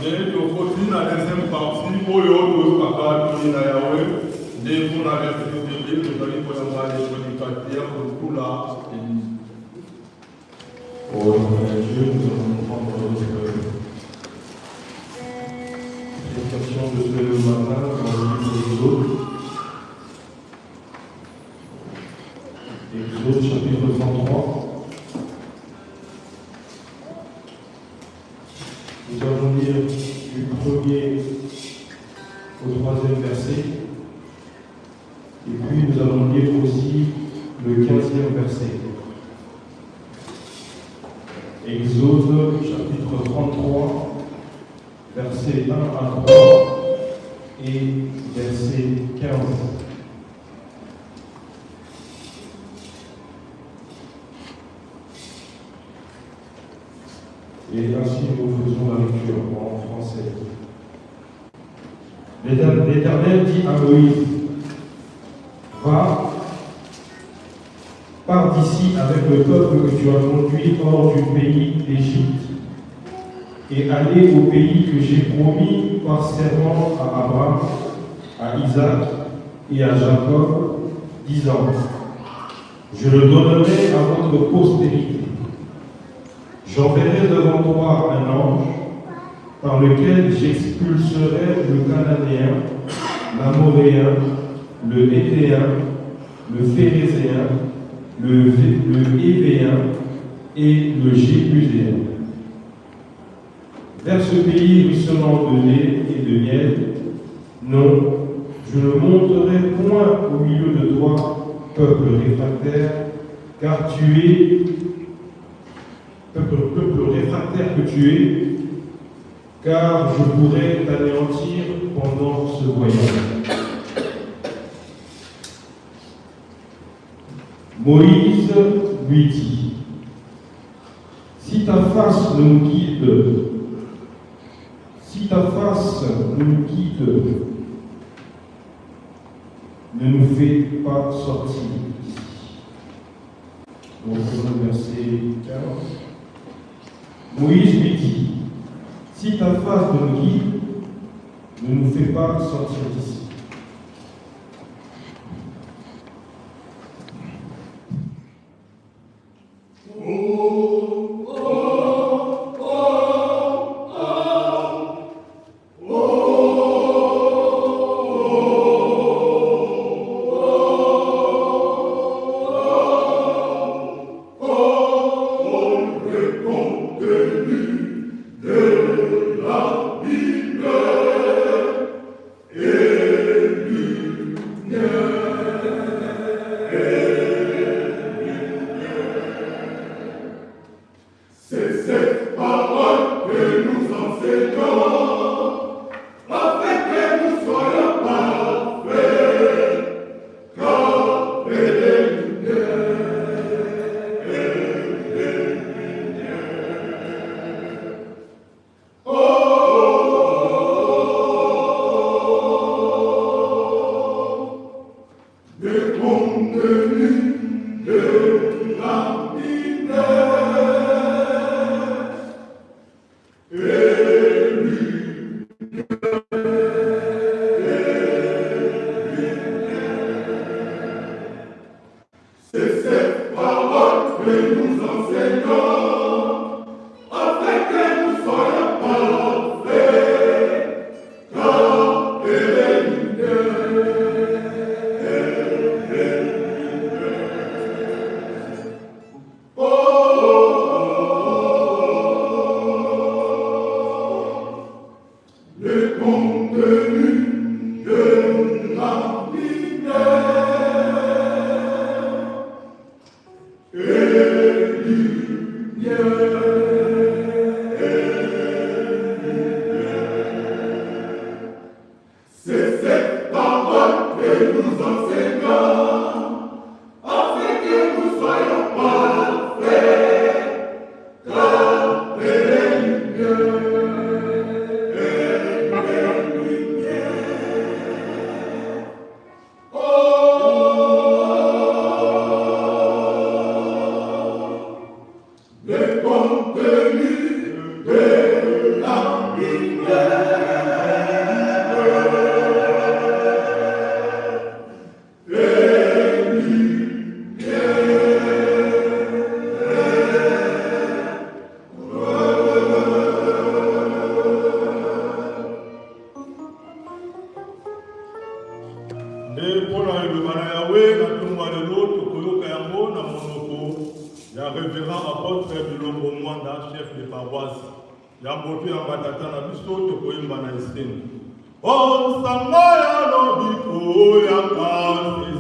Mais au côté de la deuxième partie, pour le haut, papa, il y a Yahweh, des mots dans les bébés, nous allons voir les prédicateurs pour tout là, l'église. Au nom de Dieu, nous allons prendre notre prédication de ce matin dans le livre d'Exode. Exode chapitre 33. Nous allons lire du 1er au 3e verset. Et puis nous allons lire aussi le 15e verset. Exode chapitre 33, versets 1 à 3 et verset 15. Et ainsi nous faisons la lecture en français. L'Éternel dit à Moïse, va, pars d'ici avec le peuple que tu as conduit hors du pays d'Égypte, et allez au pays que j'ai promis par serment à Abraham, à Isaac et à Jacob, disant, je le donnerai à votre postérité. J'enverrai devant toi un ange par lequel j'expulserai le Cananéen, l'Amoréen, le Héthéen, le Phérézéen, le Hévéen et le Jébuséen. Vers ce pays ruisselant de lait et de miel, non, je ne monterai point au milieu de toi, peuple réfractaire, car tu es peuple réfractaire que tu es, car je pourrais t'anéantir pendant ce voyage. Moïse lui dit, si ta face nous guide, ne nous fais pas sortir d'ici. Donc, le verset 15. Moïse lui dit, si ta face nous guide, ne nous fais pas sortir d'ici. Le contenu de la Bible. également apôtre Bilombo Mwanda, chef de paroisse. Yambotu Yambatata na biso tokoyemba na eseni. Oh, Samaya Lobiko Yakasisi.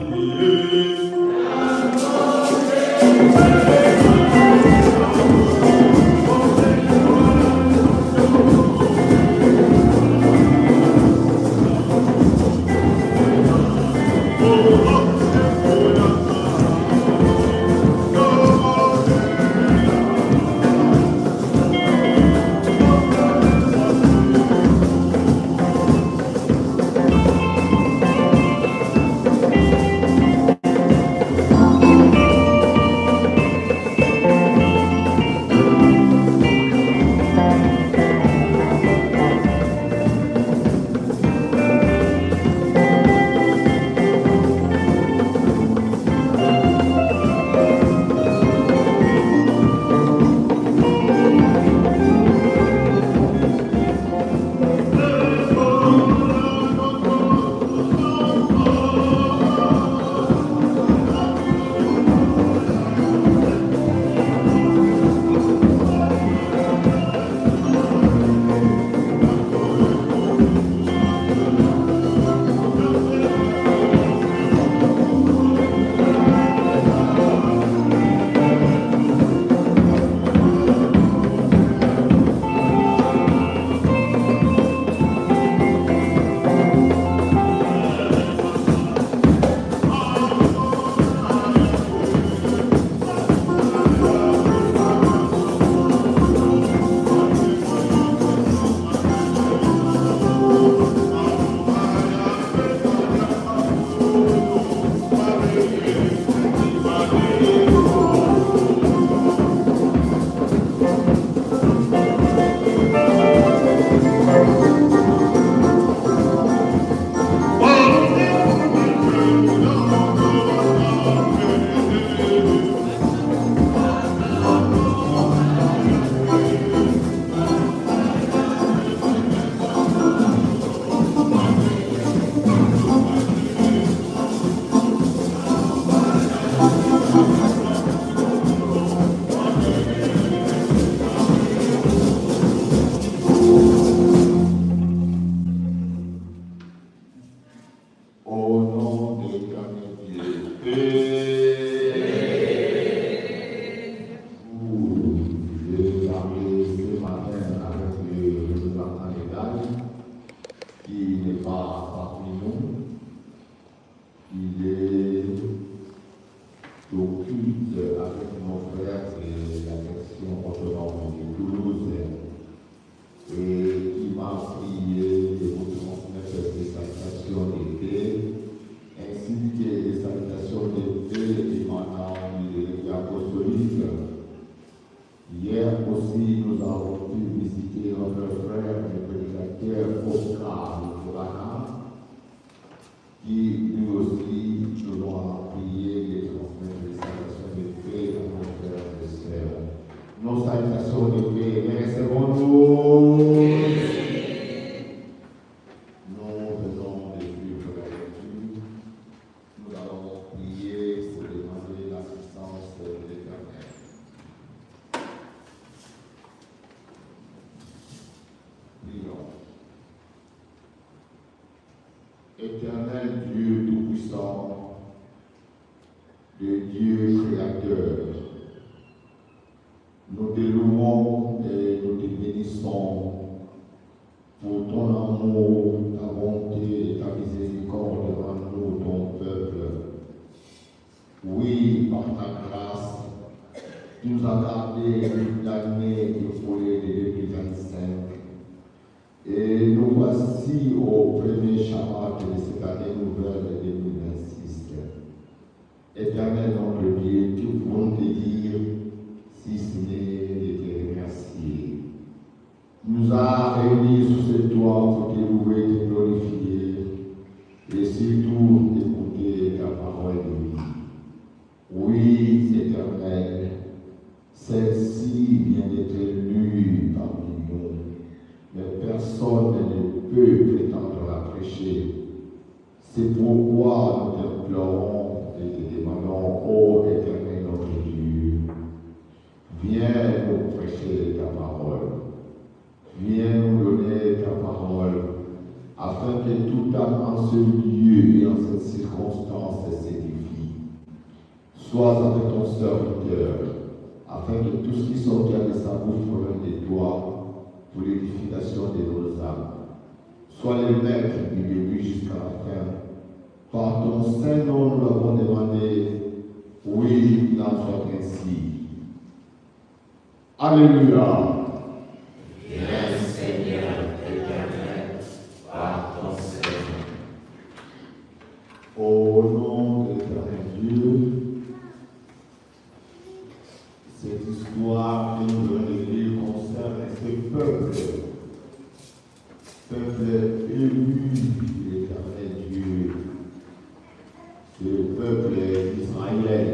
Éternel Dieu Tout-Puissant, de Dieu Créateur, nous te louons et nous te bénissons pour ton amour, ta bonté et ta miséricorde devant nous, ton peuple. Oui, par ta grâce, tu nous as gardé toute l'année écoulée de 2025. Et nous voici au premier Shabbat de cette année nouvelle de 2026. Éternel notre Dieu, tout pour te dire, si ce n'est de te remercier. Nous a réunis sous ce toit pour te louer, te glorifier et surtout écouter ta parole de vie. Oui, Éternel, celle-ci vient d'être lue parmi nous, mais personne ne peut prétendre la prêcher. C'est pourquoi nous t'implorons et te demandons, ô Éternel notre Dieu, Viens nous prêcher ta parole. Viens nous donner ta parole, afin que tout âme en ce lieu et en cette circonstance s'édifie. Sois avec ton serviteur, afin que tout ce qui sortira de sa bouche provienne de toi, pour l'édification de nos âmes. Sois le maître du début jusqu'à la fin. Par ton saint nom, nous l'avons demandé. Oui, il en soit ainsi. Alléluia. Viens, Seigneur éternel, par ton Seigneur. Au nom de l'éternel Dieu, cette histoire que nous venons de lire concerne ce peuple élu de l'éternel Dieu, ce peuple d'Israël.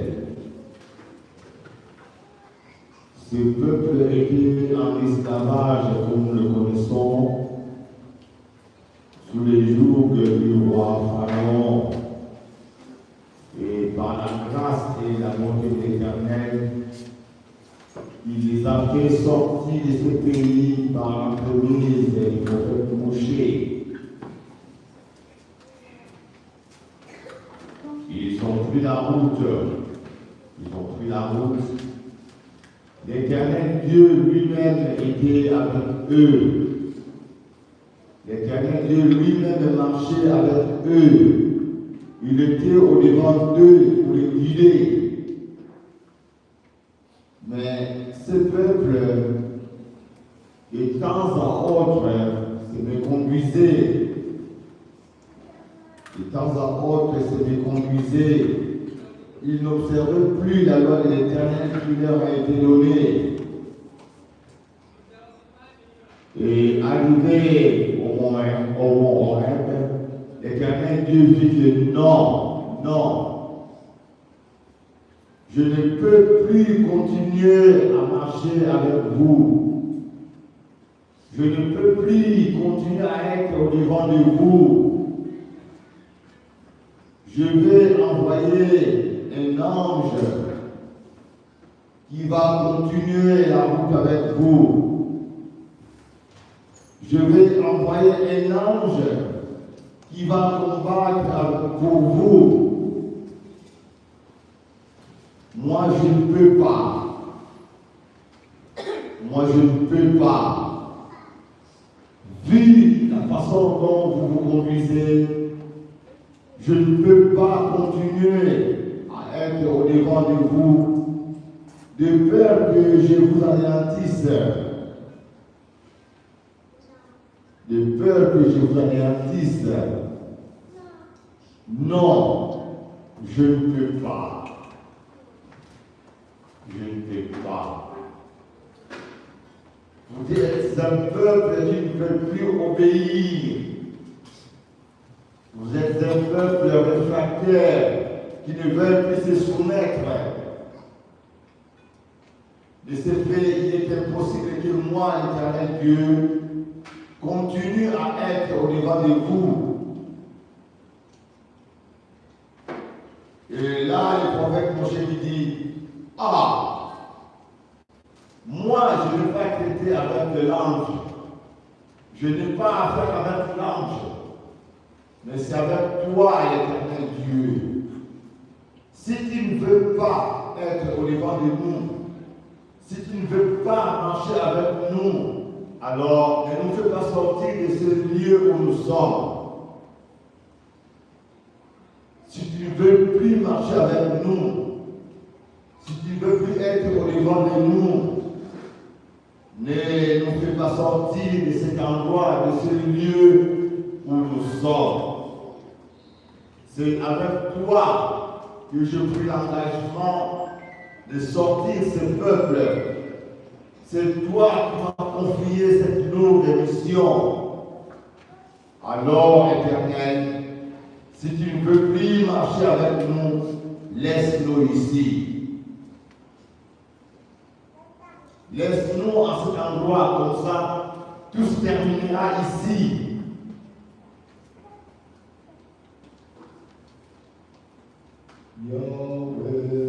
Ce peuple était en esclavage, comme nous le connaissons, sous les jours du roi Pharaon. Et par la grâce et la bonté de l'Éternel, il les a fait sortir de ce pays par l'entremise du prophète Moïse. Ils ont pris la route. L'Éternel Dieu lui-même était avec eux. L'Éternel Dieu lui-même marchait avec eux. Il était au-devant d'eux pour les guider. Mais ce peuple, de temps à autre, se méconduisait. De temps à autre, se méconduisait. Ils n'observaient plus la loi de l'Éternel qui leur a été donnée. Et arrivé au mont Horeb, l'Éternel Dieu dit que non, je ne peux plus continuer à marcher avec vous. Je ne peux plus continuer à être au-devant de vous. Je vais envoyer un ange qui va continuer la route avec vous. Je vais envoyer un ange qui va combattre pour vous. Moi, je ne peux pas. Vu la façon dont vous vous conduisez, je ne peux pas continuer à être au-devant de vous, de peur que je vous anéantisse. Non, je ne peux pas. Vous êtes un peuple qui ne veut plus obéir. Vous êtes un peuple réfractaire qui ne veut plus se soumettre. De ce fait, il est impossible que moi, l'Éternel Dieu, continue à être au-devant de vous. Et là, le prophète Moïse dit, moi, je n'ai pas traité avec l'ange. Je n'ai pas affaire avec l'ange. Mais c'est avec toi, l'Éternel Dieu. Si tu ne veux pas être au-devant de nous, si tu ne veux pas marcher avec nous, alors ne nous fais pas sortir de ce lieu où nous sommes. Si tu ne veux plus marcher avec nous, si tu ne veux plus être au-devant de nous, ne nous fais pas sortir de cet endroit, de ce lieu où nous sommes. C'est avec toi que je pris l'engagement de sortir ce peuple. C'est toi qui m'as confié cette lourde mission. Alors, Éternel, si tu ne veux plus marcher avec nous, laisse-nous ici. Laisse-nous à cet endroit, comme ça, tout se terminera ici. Yahweh,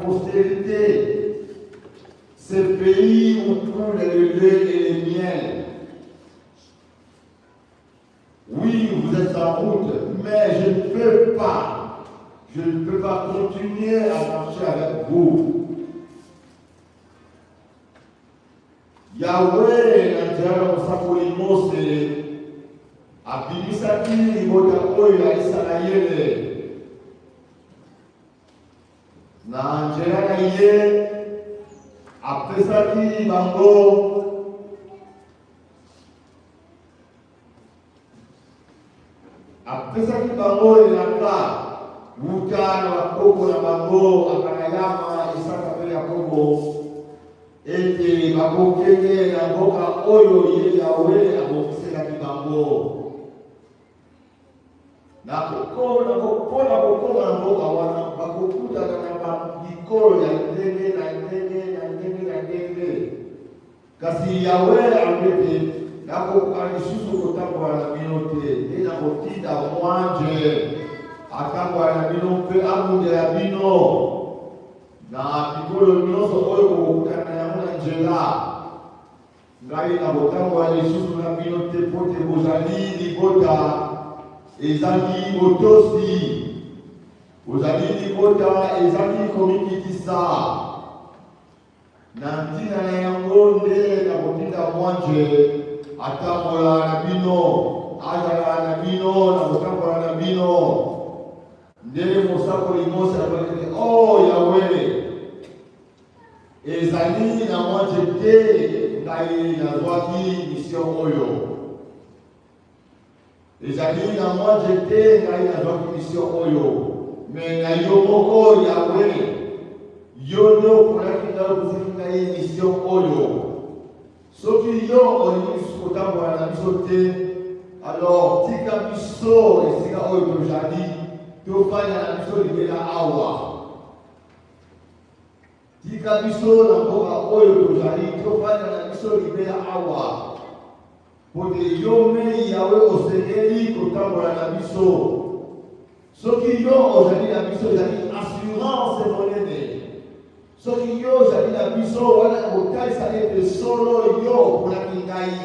postérité. Ce pays où coule le lait et le miel. Oui, vous êtes en route, mais je ne peux pas continuer à marcher avec vous. Yahweh, Nandiara Mosakoli Mose, abimisaki libota oyo ya Isalaele. Na nzela na ye, apesaki bango elaka wuta na bakoko na bango akanayama Isaka mpe Yakobo ete bakokende na mboka oyo ye Yawe abokiselaki bango. Mpona kokoma na mboka wana bakokutana na bikolo ya ndenge na ndenge. Kasi Yawe alobete nakoka lisusu kotambola na bino te, nde nakotinda mwanje atambola na bino mpe abundela bino na bikolo nyonso oyo kokutana yango na nzela. Ngai nakotambola lisusu na bino te mpo te bozali libota ezali botosi, bozali libota ezali komikitisa. Na ntina na yango nde nakotinda mwanje atambola na bino, azala na bino, nakotambola na bino. Nde mosakoli Mose alobaki o Yawe, ezali na mwanje te ngai nazwaki mission oyo. Ezali na mwanje te ngai nazwaki mission oyo. Me na yo moko Yawe, yo nde oponaki ngai koziki ngai mission oyo. Soki yo olingi kotambola na biso te, alors tika biso esika oyo tozali tofanda na biso libela awa. Tika biso na mboka oyo tozali tofanda na biso libela awa. Pote yo mei Yawe osengeli kotambola na biso. Soki yo ozali na biso ezali assurance monene. Soki yo ozali na biso wana kotalisa ete solo yo oponaki ngai.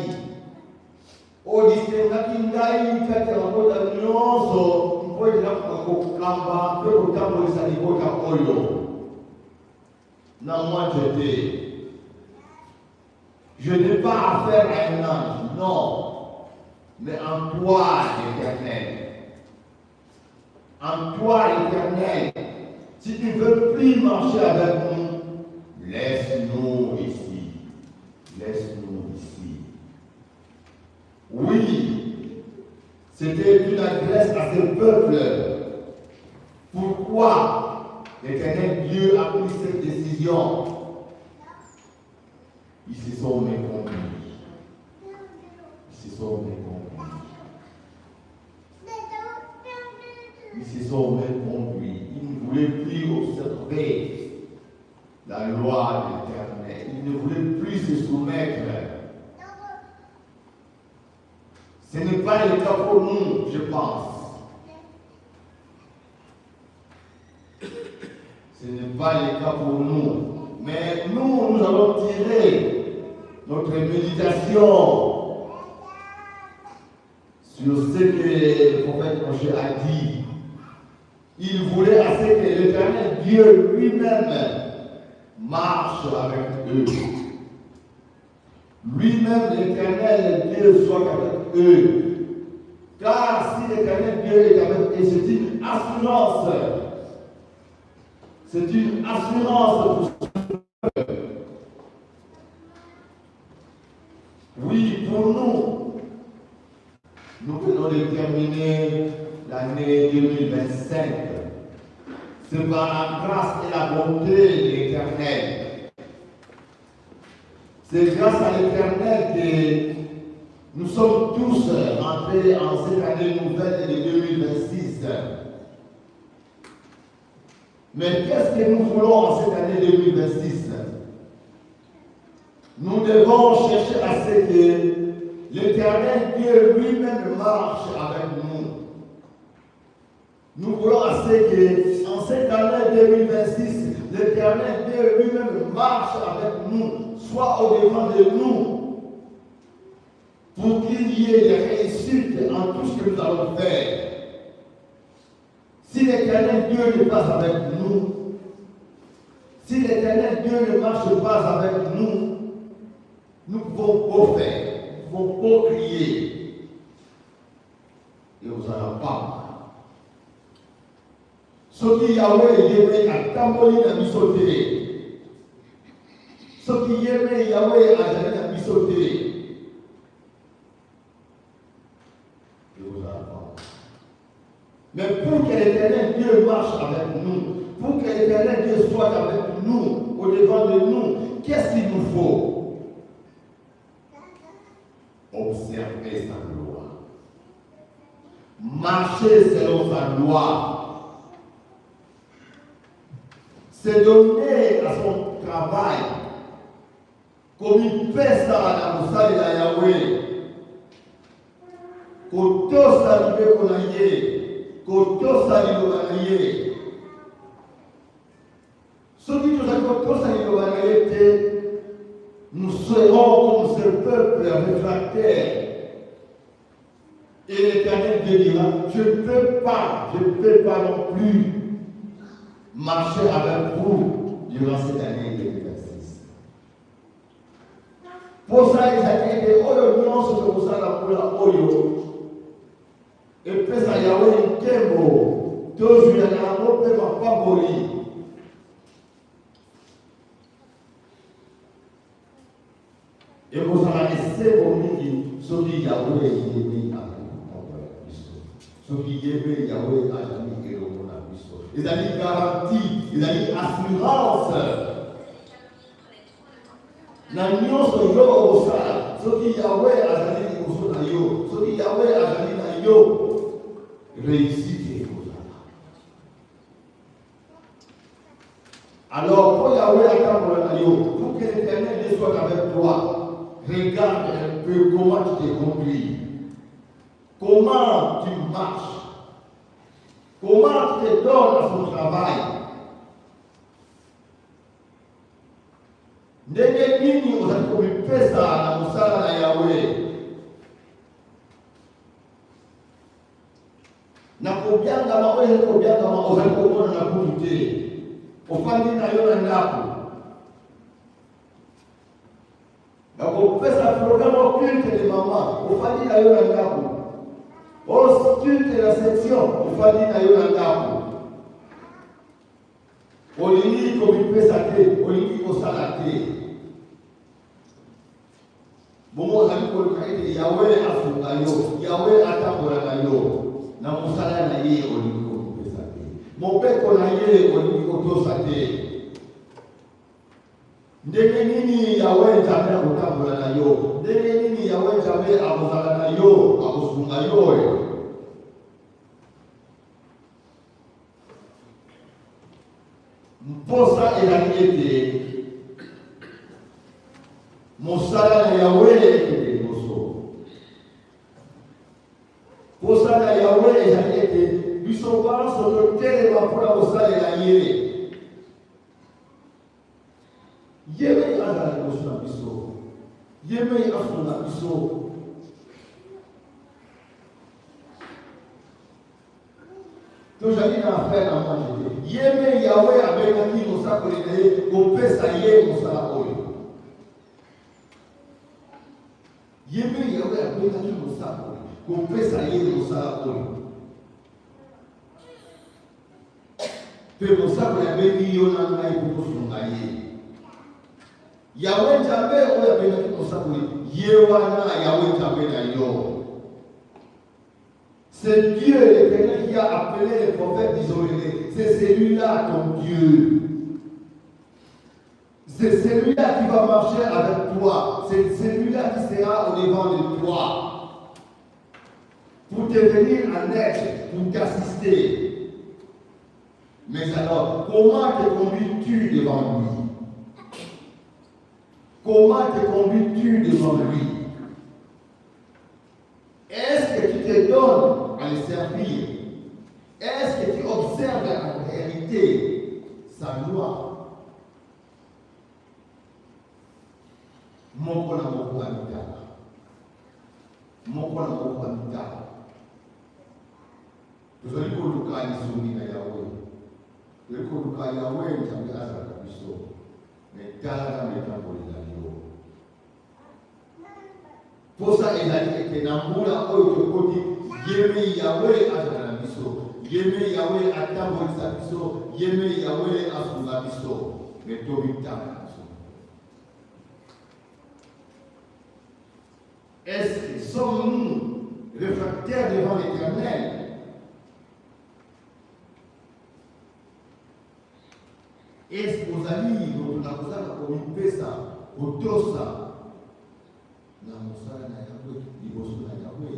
Odisengaki ngai kati ya mabota nyonso mpo ete nakoka kokamba mpe kotambolisa libota oyo. Na mwanje te. Je n'ai pas affaire à un ange, non, mais en toi, l'Éternel. En toi, l'Éternel. Si tu ne veux plus marcher avec nous, laisse-nous ici. Laisse-nous ici. Oui, c'était une adresse à ce peuple. Pourquoi l'Éternel Dieu a pris cette décision? Ils se sont méconduits. Ils se sont méconduits. Ils se sont méconduits. Ils ne voulaient plus observer la loi de l'Éternel. Ils ne voulaient plus se soumettre. Ce n'est pas le cas pour nous, je pense. Ce n'est pas le cas pour nous. Mais nous allons tirer notre méditation sur ce que le prophète Moshe a dit. Il voulait à ce que l'Éternel Dieu lui-même marche avec eux. Lui-même, l'Éternel Dieu soit avec eux. Car si l'Éternel Dieu est avec eux, c'est une assurance. C'est une assurance pour oui, pour nous, nous venons de terminer l'année 2025. C'est par la grâce et la bonté de l'Éternel. C'est grâce à l'Éternel que nous sommes tous rentrés en cette année nouvelle de 2026. Mais qu'est-ce que nous voulons en cette année 2026? Nous devons chercher à ce que l'Éternel Dieu lui-même marche avec nous. Nous voulons à ce que, en cette année 2026, l'Éternel l'Éternel Dieu lui-même marche avec nous, soit au-devant de nous, pour qu'il y ait des réussites en tout ce que nous allons faire. Si l'Éternel Dieu n'est pas avec nous, si l'Éternel Dieu ne marche pas avec nous, nous pouvons pas faire, nous pouvons pas crier. Et vous n'allez pas. Ce qui Yahweh Yémé a tamboli na misoté. Ce qui Yémé Yahweh a donné na misoté. Et vous n'allez pas. Mais pour que l'Éternel Dieu marche avec nous, pour que l'Éternel Dieu soit avec nous, au-devant de nous, qu'est-ce qu'il nous faut? Observer sa loi. Marcher selon sa loi. Se donner à son travail. Comme il fait ça à la Moussa de la Yahweh. Koto salibé konaye. Koto salibé konaye. Ceux qui nous ont nous serons comme ce peuple réfractaire. Et l'Éternel Dieu dira, je ne peux pas non plus marcher avec vous durant cette année 2026. Pour ça, ils ont dit, oh, le nom, c'est comme ça, la poule, oyo. Et puis, ça, Yahweh, il kembo. Toujours, il y a un mot, il ne va pas mourir. Et vous allez laisser vos midi, ce qui Yahweh est aimé à vous. Ce qui est aimé Yahweh a jamais été au monde à Christo. Ils ont garantie, ils ont assurance. La nyonso yo osala, ce qui Yahweh a jamais été au monde à yo, ce qui Yahweh a jamais été à yo, réussite aux alors, pour Yahweh a yo, pour que l'Éternel soit avec toi. Regarde un peu comment tu te conduis, comment tu marches, comment tu te donnes à son travail. Ndenge nini uzakupesa na musala na Yahweh. Na kubyanga mawewe kubyanga mawewe kuona na kujute. Ofandi na yona ndapo. Pesa programme occulte de maman, au fadi na yo na ngaku. Au culte la section, au fadi na yo na ngaku. Olingi komi pesa te, olingi kosala te. Bomo zali koluka ete Yahweh afunga yo, Yahweh atambola na yo. Na mosala na ye olingi komi pesa te. Mopeko na ye olingi kotosa te. Ndenge nini Yahweh jamais akotambola na yo, ndenge nini Yahweh jamais akozala na yo, akosunga yo. Mposa elaki ete mosala na Yahweh ekende liboso. Mposa na Yahweh elaki ete biso nyonso totelema mpona kosalela ye. Yéme azala liboso na biso, yéme afunga biso. Tozali na affaire na manje te. Yéme Yahweh abengaki mosakoli na ye kopesa ye mosala oyo. Yéme Yahweh abengaki mosakoli kopesa ye mosala oyo. Pe mosakoli abengi yo na ngai kokosunga ye. Yahweh Nzambe oyo abengaki mosakoli ye wana Yahweh Nzambe na yo. C'est Dieu l'Éternel qui a appelé les prophètes isolés. C'est celui-là ton Dieu. C'est celui-là qui va marcher avec toi. C'est celui-là qui sera au-devant de toi. Pour te venir en aide, pour t'assister. Mais alors, comment te conduis-tu devant lui? Comment te conduis-tu devant lui? Est-ce que tu te donnes à le servir? Est-ce que tu observes en réalité sa loi? moko na moko amita tozali koluka lisungi na yawe tozali koluka yawe nzambe azalaka biso me tala na metambolisa yo posa ezali ete na mbula oyo tokoti yeme yawe azala na biso yeme yawe atambolisa biso yeme yawe asunga biso me tobitanga na biso. Est-ce que sommes-nous réfractaires devant l'Éternel? Est-ce que ozali tonakozala komipesa kotosa na mosala na yawe liboso na yawe?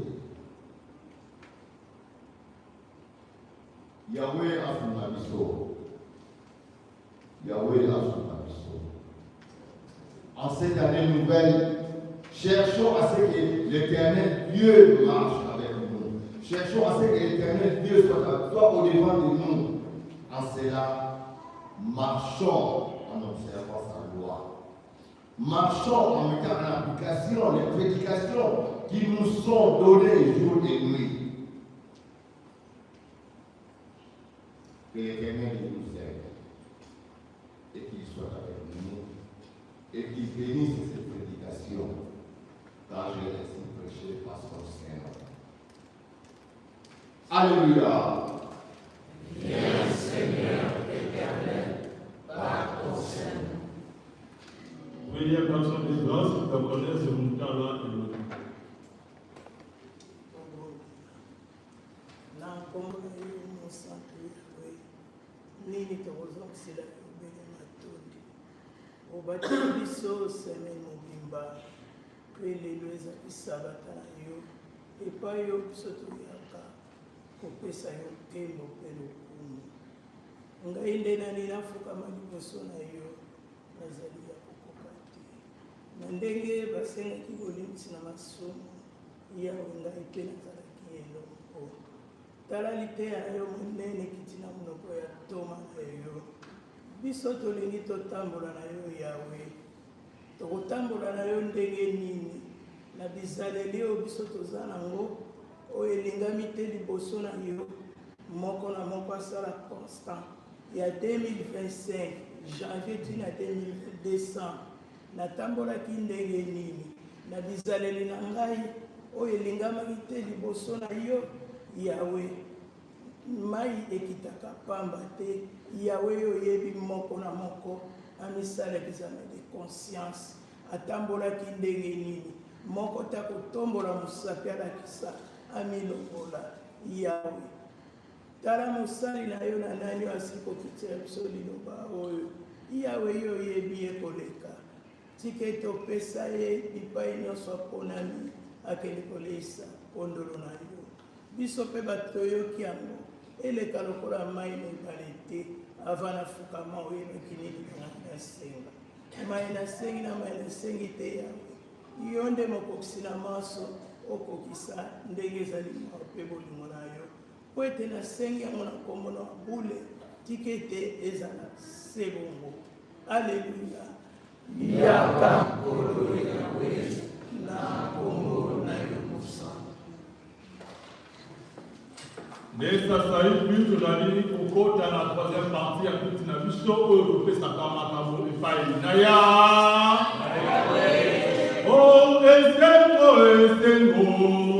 Yawe asunga biso, Yawe asunga biso. En cette année nouvelle, cherchons à ce que l'Éternel Dieu marche avec nous. Cherchons à ce que l'Éternel Dieu soit au-devant de nous. En cela, marchons en observant sa loi. Marchons en mettant en application les prédications qui nous sont données jour et nuit. Que l'Éternel nous aide et qu'il soit avec nous et qu'il bénisse cette prédication, car je l'ai ainsi prêché par son Seigneur. Alléluia. Viens Seigneur éternel, par ton Saint. Priez par son grâce, tu connais ce montant-là et le nini tokozongisela obele matondi obateli biso semaine mobimba mpe lelo ezali sabata na yo epai yo biso toyaka kopesa yo nkembo mpe lokumu. Ngai nde nani nafukama liboso na yo nazali ya kokoka te na ndenge basengaki bolimbisi na masumu yawe ngai mpe nazalaki elongo. Tala liteya na yo monene kiti na monoko ya toma na yo. Biso tolingi totambola na yo yawe. Tokotambola na yo ndenge nini na bizaleli oyo biso toza nango oyo elingami te liboso na yo moko na moko asala constant ya 2025 janvier tina 2020 décembre natambolaki ndenge nini na bizaleli na ngai oyo elingamaki te liboso na yo yawe. Mai ekitaka pamba te yawe oyebi moko na moko amisalaki examen de conscience atambolaki ndenge nini moko ta kotombola mosapi alakisa amilongola yawe. Tala mosali na yo na nani oyo asili kokitela biso liloba oyo yawe yo oyebi ye koleka tika etopesa ye bipai nyonso aponami akende koleisa pondolo na yo. Biso mpe bato toyoki yango eleka lokola mai na ebale te ava na fukama oyebaki nini nasenga mai nasengi na mai nasengi te yawe. Yo nde mokokisi na maso okokisa ndenge ezali mawa mpe bolingo na yo po ete nasengi yango na nkombo na bule tika ete ezala se bongo. Aleluya. Yaka nkolo yawe na nkombo na yo mosantu. Mais ça s'arrive plus tozali kokota na troisième partie ya kuti na biso oyo topesaka makambo epai na ya. Oh, esengo, esengo.